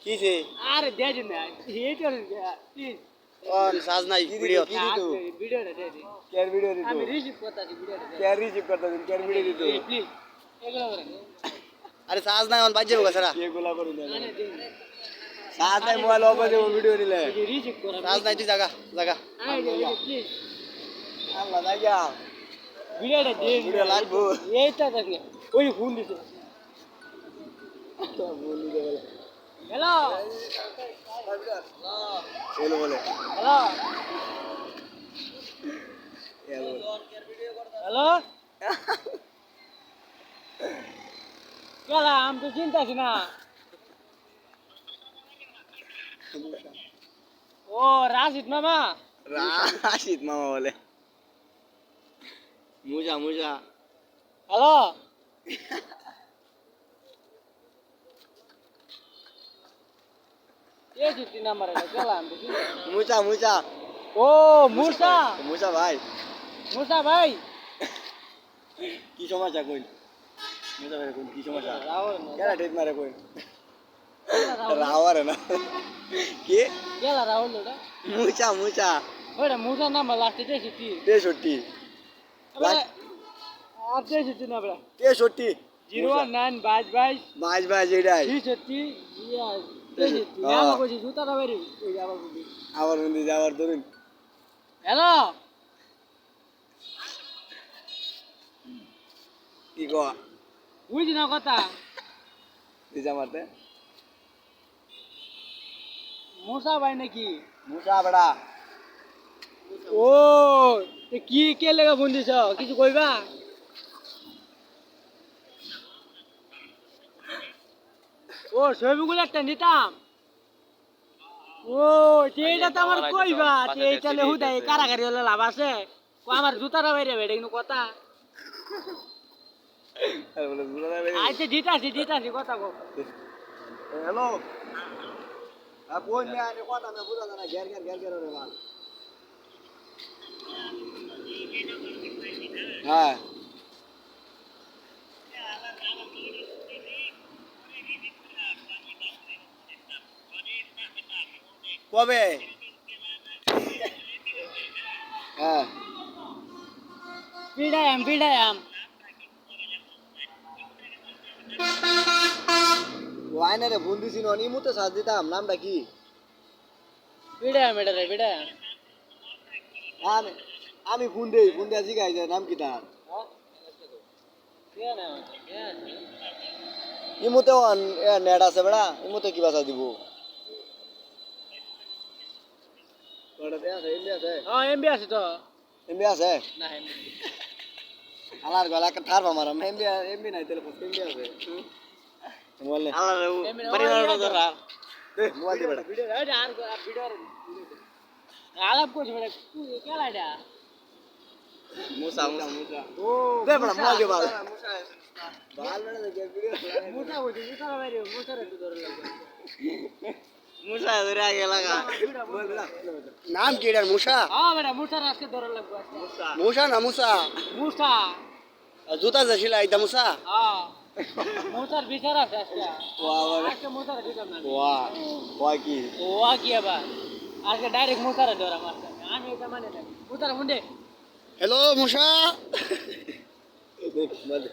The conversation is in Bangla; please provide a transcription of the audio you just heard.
কিছে আরে দে দিন না এইটা প্লিজ অন সাজ নাই ভিডিও কি দিত ভিডিওটা দে দে কেয়ার ভিডিও দিত আমি রিসিভ করতেছি ভিডিওটা দে কেয়ার রিসিভ করতে দিন কেয়ার ভিডিও দিত প্লিজ এগুলো করেন আরে সাজ নাই অন বাজে হোগা সারা এগুলা করুন না মানে দিন সাথ নাই মোবাইল অফ করে ভিডিও নিলে রিসিভ করা সাজ নাই তুই জাগা জাগা প্লিজ আল্লাহ জায়গা ভিডিওটা দে ভিডিও লাগবো এইটা দেখে ওই ফোন দিছে বলি দে বলে হ্যালো বলে বলে হ্যালো হ্যালো গেলাম তো চিন্তাছি না ও রাশিদ মামা রাশিদ মামা বলে মুজা মুজা হ্যালো ये जितनी नंबर है क्या लाम देखिए মুজা মুজা ओ मूसा মুজা ভাই मूसा भाई কি সমস্যা কই মুজা ভাই কই কি সমস্যা राहुल কেন ঠিক মারে কই राहुल রাওয়ার না কি क्या ला राहुल लोड़ा মুজা মুজা ओरे मूसा नाम लास्ट दे जितनी 63 अबे आप दे जितनी ना बड़ा 63 01 बाज बाज বাজ বাজ এটাই 3 या दे जितनी नाम को जूता ना मेरी आवाज बोली আবার মন্দির যাওয়ার ধরুন हेलो কি গো বুঝি না কথা দিজা মারতে मूसा भाई ने की মুজা বড়া ও তে কি কে লাগা ফোন দিছ কিছু কইবা ও ছবিগুলো একটা নিতাম ও এইটা তো আমার কইবা এইটা লে হুদাই কারাগারি হলে লাভ আছে ও আমার জুতাটা বাইরে বেড়ে কিন্তু কথা আর বলে মুজা ভাই আচ্ছা দিতাছি কথা কো হ্যালো আ কোন মে আনে কথা না বুঝা না ঘের ঘের ঘের ঘের রে মাল হ্যাঁ কবে হ্যাঁ বিড়ায়াম ওয়াইনা রে ফোন দিছি নি মুতে সাজ দিতাম নামটা কি বিড়ায়াম এটা রে বিড়ায়াম আমি আমি ফোন দেই ফোন দিয়া জিগাই যে নাম কি তার ইমুতে অন নেট আছে বড়া ইমুতে কি ভাষা দিব ওটাতে আছে এমবি আছে হ্যাঁ এমবি আছে তো এমবি আছে না এমবি আলার গলা কা থার মারা এমবি এমবি নাই তেলে পোস্ট এমবি আছে বলে আল্লাহ পরিবার ধরা মোবাইল দে বড়া ভিডিও আর ভিডিও আলাপ কোচ বড় কে লাইডা মুসা মুসা মুসা ও দে বড়া মোবাইল দে বাল বাল বড়া দে ভিডিও মুসা বুঝি মুসা বাইরে মুসা রে তো ধরে লাগবে মুসা ধরে আগে লাগা বল বড়া নাম কি এটার মুসা হ্যাঁ বেটা মুসা আজকে ধরে লাগবে মুসা মুসা না মুসা মুসা জুতা যাছিল আইতা মুসা হ্যাঁ মুসার বিচার আছে আজকে ওয়া ওয়া আজকে মুসার দিতাম না ওয়া ওয়া কি ও কি আবার আজকে ডাইরেক্ট মুসার ধরা মারছে আমি এটা মানে না মুসার মুন্ডে হ্যালো মুসা দেখ বল